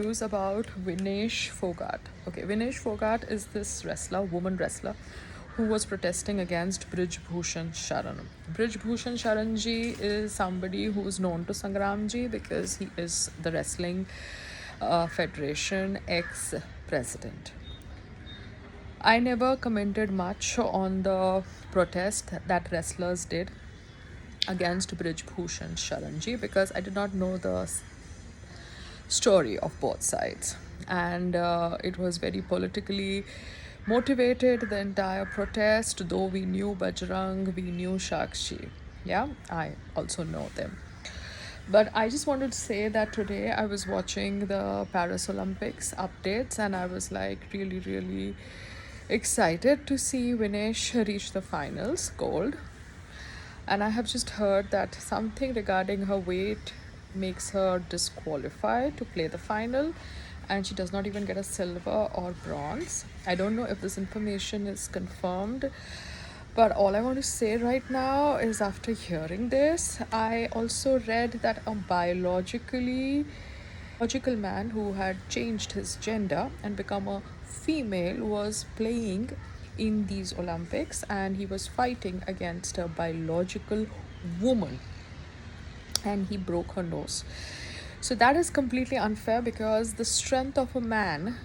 News about Vinesh Fogart. Okay, Vinesh Fogart is this wrestler, woman wrestler, who was protesting against Brij Bhushan Sharan. Brij Bhushan Sharan ji is somebody who is known to Sangram ji because he is the wrestling federation ex-president. I never commented much on the protest that wrestlers did against Brij Bhushan Sharan ji because I did not know the story of both sides. And it was very politically motivated, the entire protest, though we knew Bajrang, we knew Shakshi. Yeah, I also know them. But I just wanted to say that today I was watching the Paris Olympics updates and I was like really, really excited to see Vinesh reach the finals, gold. And I have just heard that something regarding her weight makes her disqualified to play the final, and she does not even get a silver or bronze. I don't know if this information is confirmed, but all I want to say right now is after hearing this, I also read that a biological man who had changed his gender and become a female was playing in these Olympics, and he was fighting against a biological woman and he broke her nose. So that is completely unfair because the strength of a man,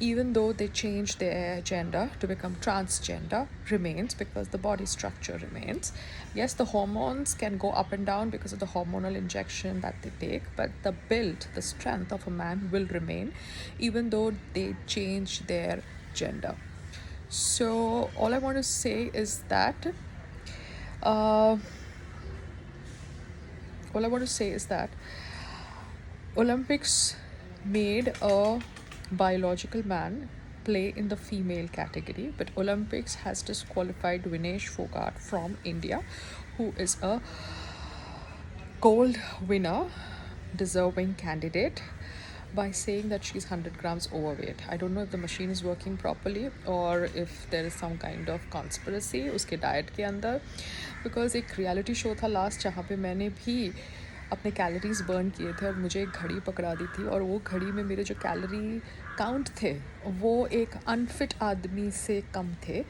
even though they change their gender to become transgender, remains because the body structure remains. Yes, the hormones can go up and down because of the hormonal injection that they take, but the build, the strength of a man will remain even though they change their gender. So all I want to say is that uh, all I want to say is that Olympics made a biological man play in the female category, but Olympics has disqualified Vinesh Fogart from India, who is a gold winner, deserving candidate, by saying that she's 100 grams overweight. I don't know if the machine is working properly or if there is some kind of conspiracy उसके diet के अंदर, because एक reality show था last जहाँ पे मैंने भी अपने कैलोरीज बर्न किए थे और मुझे एक घड़ी पकड़ा दी थी और वो घड़ी में मेरे जो कैलोरी काउंट थे वो एक अनफिट आदमी से कम थे.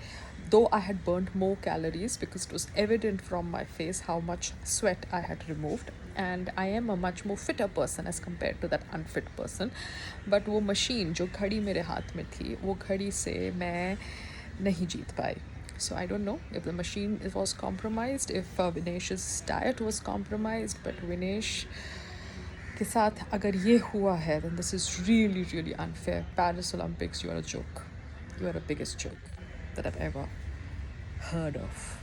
Though I had burnt more calories because it was evident from my face how much sweat I had removed, and I am a much more fitter person as compared to that unfit person. But वो machine जो घड़ी मेरे हाथ में थी वो घड़ी से मैं नहीं जीत पाई. So I don't know if the machine was compromised, if Vinesh's diet was compromised, but Vinesh के साथ अगर ये हुआ है, then this is really, really unfair. Paris Olympics, you are a joke. You are the biggest joke that I've ever heard of.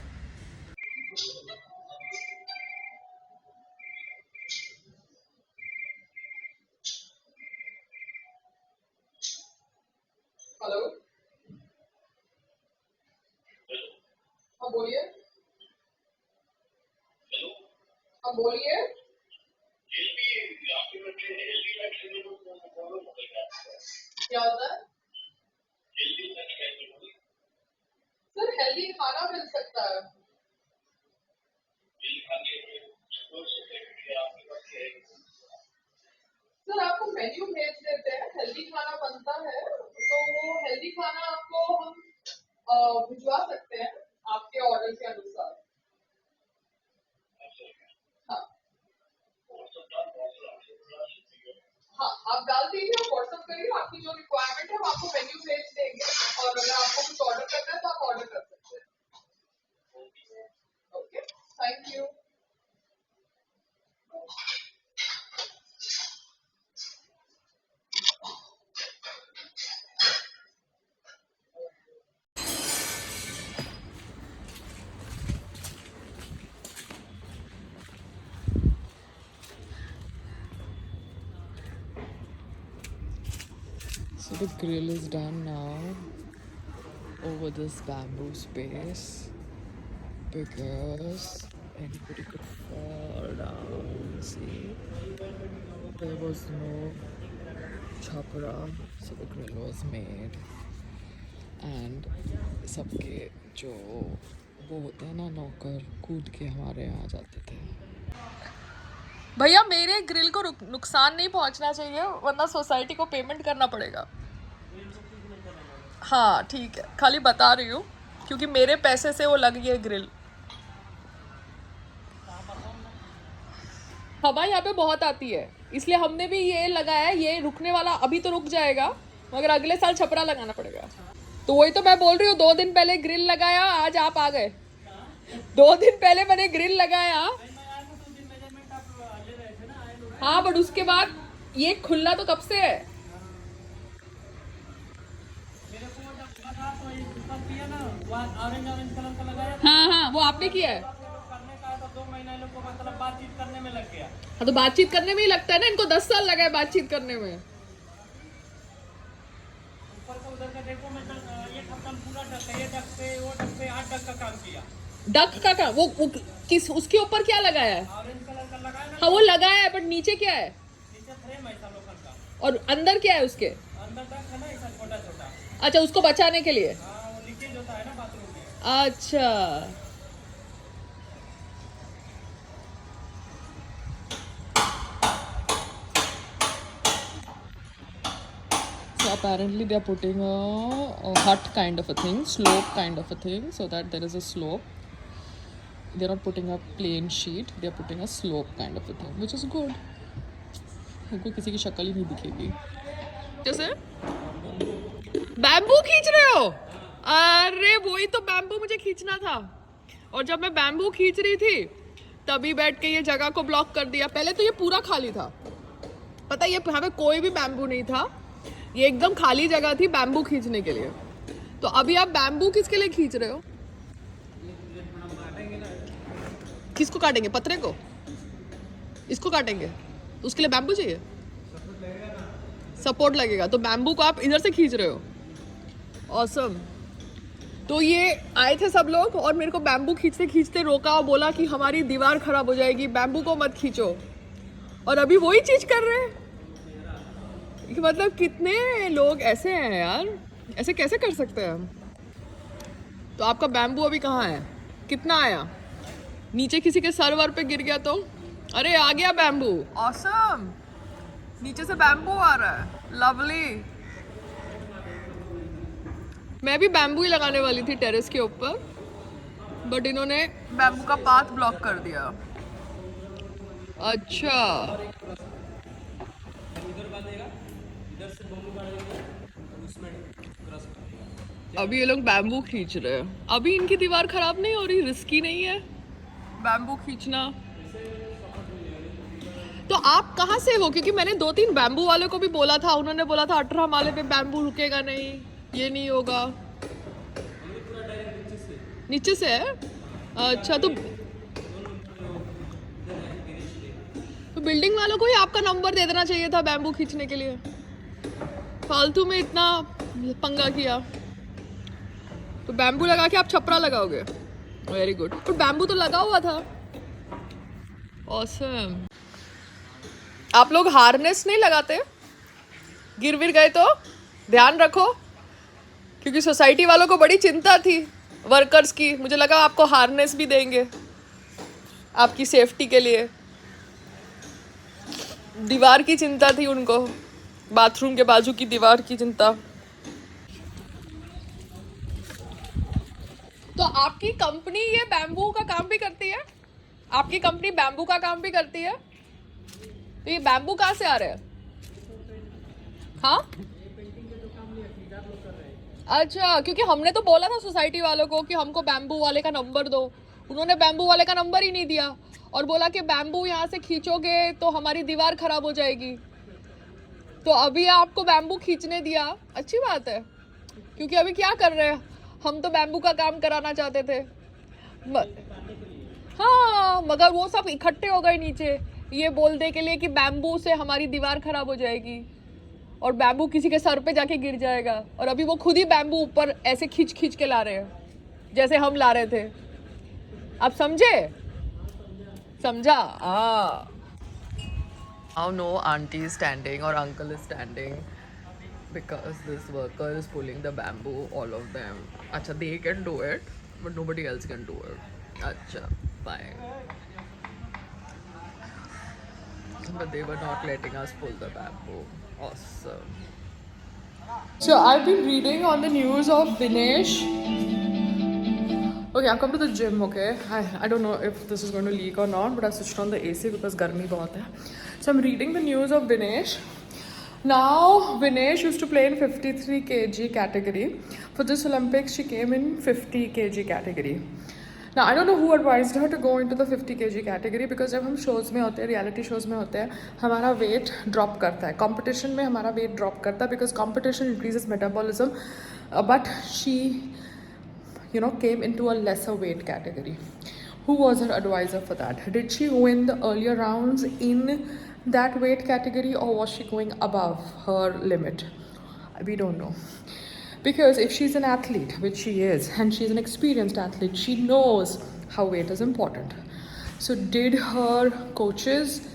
Hello. हाँ बोलिए. हाँ बोलिए. क्या होता है सर? हेल्दी खाना मिल सकता है सर. आपको मेन्यू भेज देते हैं, हेल्दी खाना बनता है तो वो हेल्दी खाना आपको हम भिजवा सकते हैं आपके ऑर्डर के अनुसार. हाँ. हाँ, आप डाल दीजिए, आप व्हाट्सअप करिए, आपकी जो रिक्वायरमेंट है हम आपको मेन्यू भेज देंगे और अगर आपको कुछ ऑर्डर करना है तो आप ऑर्डर कर सकते हैं. Okay, thank you. So the grill is done now over this bamboo space because anybody could fall down. See, there was no chopra, so the grill was made. And सबके जो वो होते हैं ना नौकर कूद के हमारे यहाँ आ जाते थे. भैया मेरे ग्रिल को नुकसान नहीं पहुंचना चाहिए, वरना सोसाइटी को पेमेंट करना पड़ेगा। हाँ ठीक है, खाली बता रही हूँ क्योंकि मेरे पैसे से वो लग गई है ग्रिल। हवा यहाँ पे बहुत आती है, इसलिए हमने भी ये लगाया है। ये रुकने वाला अभी तो रुक जाएगा, मगर अगले साल छपरा लगाना पड़ेगा। तो वही तो मैं बोल रही हूँ, 2 दिन पहले ग्रिल लगाया, आज आप आ गए। 2 दिन पहले मैंने ग्रिल लगाया। हाँ बट उसके बाद ये खुला तो कब से है। हाँ हाँ वो आपने किया है। हाँ तो बातचीत करने में ही लगता है ना, इनको 10 साल लगा है बातचीत करने में। डक का काम वो किस उसके ऊपर क्या लगाया है? हाँ वो लगाया है, बट नीचे क्या है? और अंदर क्या है उसके? अच्छा उसको बचाने के लिए। अच्छा so apparently they are putting a hut kind of a thing, slope kind of a thing, so that there is a slope. They're not putting a plain sheet, they're putting a slope kind of a thing, which is good. उनको किसी की शक्ल ही नहीं दिखेगी। जैसे bamboo खींच रहे हो? अरे वही तो बैम्बू मुझे खींचना था, और जब मैं बैम्बू खींच रही थी तभी बैठ के ये जगह को ब्लॉक कर दिया। पहले तो ये पूरा खाली था, पता है, ये यहाँ पे कोई भी बैम्बू नहीं था, ये एकदम खाली जगह थी बैम्बू खींचने के लिए। तो अभी आप बैम्बू किसके लिए खींच रहे हो? किसको काटेंगे? पत्रे को? इसको काटेंगे? उसके लिए बैम्बू चाहिए, सपोर्ट लगेगा, तो बैम्बू को आप इधर से खींच रहे हो। ऑसम। तो ये आए थे सब लोग और मेरे को बैम्बू खींचते खींचते रोका और बोला कि हमारी दीवार खराब हो जाएगी, बैम्बू को मत खींचो, और अभी वही चीज कर रहे हैं। मतलब कितने लोग ऐसे हैं यार, ऐसे कैसे कर सकते हैं हम? तो आपका बैम्बू अभी कहाँ है? कितना आया? नीचे किसी के सर्वर पे गिर गया तो? अरे आ गया बैम्बू। ऑसम, नीचे से बैम्बू आ रहा है, लवली। मैं भी बैम्बू ही लगाने वाली थी टेरेस के ऊपर, बट इन्होंने बैम्बू का पाथ ब्लॉक कर दिया। अच्छा अभी ये लोग बैम्बू खींच रहे हैं। अभी इनकी दीवार खराब नहीं हो रही, रिस्की नहीं है बैम्बू खींचना। तो आप कहाँ से हो? क्योंकि मैंने 2-3 बैम्बू वाले को भी बोला था, उन्होंने बोला था 18 माले पे बैम्बू रुकेगा नहीं, ये नहीं होगा। नीचे से है? अच्छा तो बिल्डिंग वालों को ही आपका नंबर दे देना चाहिए था बैम्बू खींचने के लिए, फालतू में इतना पंगा किया। तो बैम्बू लगा के आप छपरा लगाओगे? Very good. पर बैम्बू तो लगा हुआ था। ऑसम। आप लोग हार्नेस नहीं लगाते? गिर विर गए तो ध्यान रखो, क्योंकि सोसाइटी वालों को बड़ी चिंता थी वर्कर्स की। मुझे लगा आपको हार्नेस भी देंगे आपकी सेफ्टी के लिए। दीवार की चिंता थी उनको, बाथरूम के बाजू की दीवार की चिंता। तो आपकी कंपनी ये बैम्बू का काम भी करती है? आपकी कंपनी बैम्बू का काम भी करती है? तो ये बैम्बू कहाँ से आ रहे हैं? हाँ अच्छा, क्योंकि हमने तो बोला था सोसाइटी वालों को कि हमको बैम्बू वाले का नंबर दो, उन्होंने बैम्बू वाले का नंबर ही नहीं दिया और बोला कि बैम्बू यहाँ से खींचोगे तो हमारी दीवार खराब हो जाएगी। तो अभी आपको बैम्बू खींचने दिया, अच्छी बात है, क्योंकि अभी क्या कर रहे हैं, हम तो बैम्बू का काम कराना चाहते थे। हाँ मगर वो सब इकट्ठे हो गए नीचे ये बोलने के लिए कि बैम्बू से हमारी दीवार खराब हो जाएगी और बैम्बू किसी के सर पे जाके गिर जाएगा, और अभी वो खुद ही बैम्बू ऊपर ऐसे खींच खींच के ला रहे हैं जैसे हम ला रहे थे। आप समझे? समझा? हाँ। Now no auntie is standing or uncle is standing because this worker is pulling the bamboo, all of them. Acha, they can do it, but nobody else can do it. Acha, fine. but they were not letting us pull the bamboo. Awesome. So I've been reading on the news of Vinesh. Okay, I've come to the gym, okay? I don't know if this is going to leak or not, but I switched on the AC because garmi bahut hai. So I'm reading the news of Vinesh. Now, Vinesh used to play in 53 kg category. For this Olympics, she came in 50 kg category. Now, I don't know who advised her to go into the 50 kg category because जब हम shows में होते हैं, reality shows में होते हैं, हमारा weight drop करता है. Competition में हमारा weight drop करता है because competition increases metabolism. But she, came into a lesser weight category. Who was her advisor for that? Did she win the earlier rounds in that weight category or was she going above her limit? We don't know. Because if she's an athlete, which she is, and she's an experienced athlete, she knows how weight is important. So did her coaches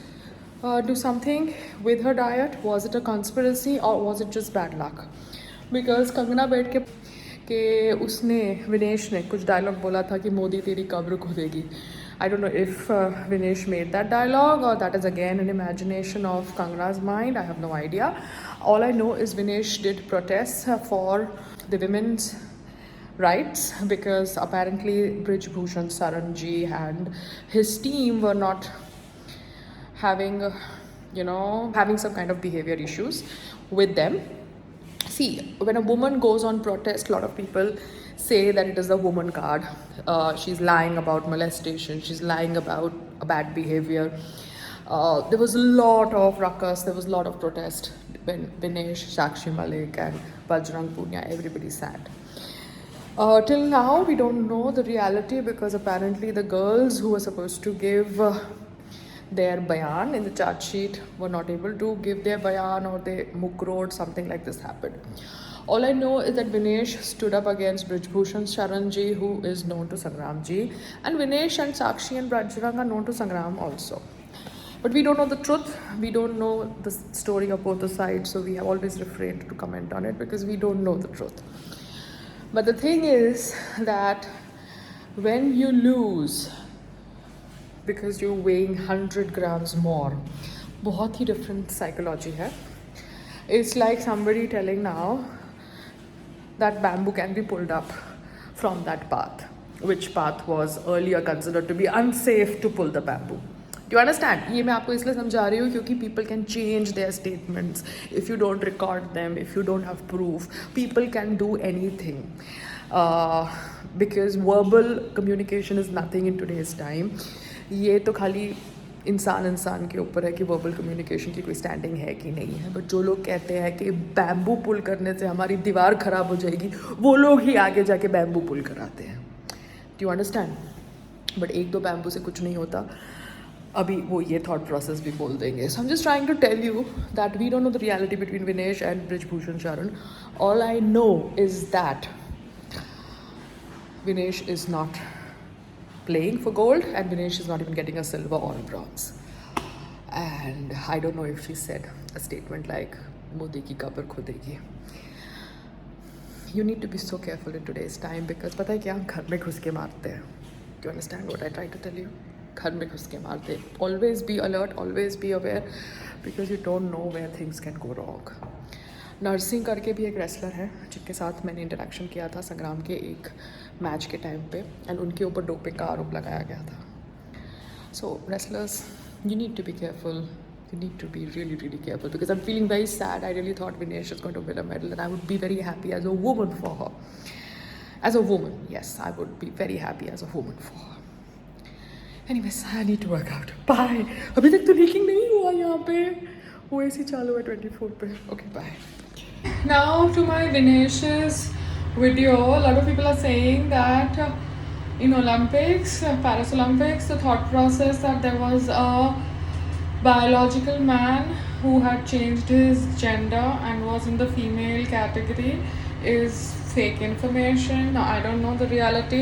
do something with her diet? Was it a conspiracy or was it just bad luck? Because Kangana बैठ के उसने विनेश ने कुछ dialogue बोला था कि मोदी तेरी कब्र खोदेगी. I don't know if Vinesh made that dialogue or that is again an imagination of Kangana's mind. I have no idea. All I know is Vinesh did protests for the women's rights because apparently Brij Bhushan Saran ji and his team were not having, having some kind of behavior issues with them. See, when a woman goes on protest, a lot of people say that it is the woman card. She's lying about molestation. She's lying about a bad behavior. There was a lot of ruckus. There was a lot of protest when Vinesh, Sakshi Malik and Bajrang Punia, everybody sat. Till now, we don't know the reality because apparently the girls who were supposed to give their bayan in the charge sheet were not able to give their bayan or they mukrod, something like this happened. All I know is that Vinesh stood up against Brij Bhushan Sharan ji, who is known to Sangram ji, and Vinesh and Sakshi and Bajrang are known to Sangram also. But we don't know the truth. We don't know the story of both the sides, so we have always refrained to comment on it because we don't know the truth. But the thing is that when you lose because you're weighing 100 grams more, बहुत ही different psychology है. It's like somebody telling now that bamboo can be pulled up from that path, which path was earlier considered to be unsafe to pull the bamboo. Do you understand? ये मैं आपको इसलिए समझा रही हूँ क्योंकि people can change their statements if you don't record them, if you don't have proof. People can do anything because verbal communication is nothing in today's time. ये तो खाली इंसान के ऊपर है कि वर्बल कम्युनिकेशन की कोई स्टैंडिंग है कि नहीं है. बट जो लोग कहते हैं कि बैम्बू पुल करने से हमारी दीवार ख़राब हो जाएगी, वो लोग ही आगे जाके बैम्बू पुल कराते हैं. Do you understand? बट एक दो बैम्बू से कुछ नहीं होता. अभी वो ये थॉट प्रोसेस भी बोल देंगे. So I am just trying to tell you that we don't know the reality between Vinesh and Brij Bhushan Sharan. All I know is that Vinesh is not playing for gold and Vinesh is not even getting a silver or a bronze. And I don't know if she said a statement like Modi ki kabar khudegi. You need to be so careful in today's time because पता है क्या, घर में घुस के मारते हैं. Do you understand what I try to tell you? घर में घुस के मारते हैं. Always be alert, always be aware because you don't know where things can go wrong. Narasimha करके भी एक रेसलर है जिनके साथ मैंने इंटरेक्शन किया था संग्राम के एक मैच के टाइम पे एंड उनके ऊपर डोपिंग का आरोप लगाया गया था. So wrestlers, you need to be careful. You need to be really, really careful because I'm feeling very sad. I really thought Vinesh was going to win a medal and I would be very happy as a woman for her. As a woman, yes, I would be very happy as a woman for her. Anyways, I need to work out. Bye. अभी तक तो leaking नहीं हुआ यहाँ पे. वो ऐसे चालू है 24 पे. Okay, bye. Now to my Vinesh's video, a lot of people are saying that in Olympics, Paris Olympics, the thought process that there was a biological man who had changed his gender and was in the female category is fake information. I don't know the reality,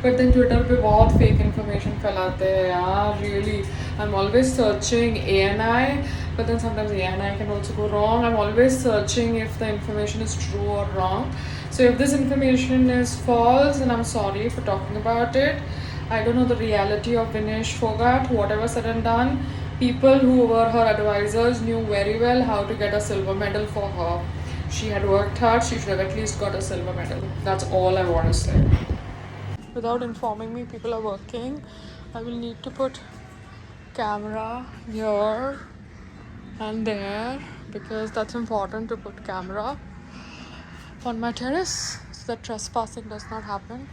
but then Twitter पे बहुत fake information फैलाते हैं यार. Really, I'm always searching ANI, but then sometimes ANI can also go wrong. I'm always searching if the information is true or wrong. So if this information is false, then I'm sorry for talking about it. I don't know the reality of Vinesh Fogart. Whatever said and done, People who were her advisors knew very well how to get a silver medal for her. She had worked hard, she should have at least got a silver medal. That's all I want to say. Without informing me, people are working. I will need to put camera here and there because that's important to put camera on my terrace so that trespassing does not happen.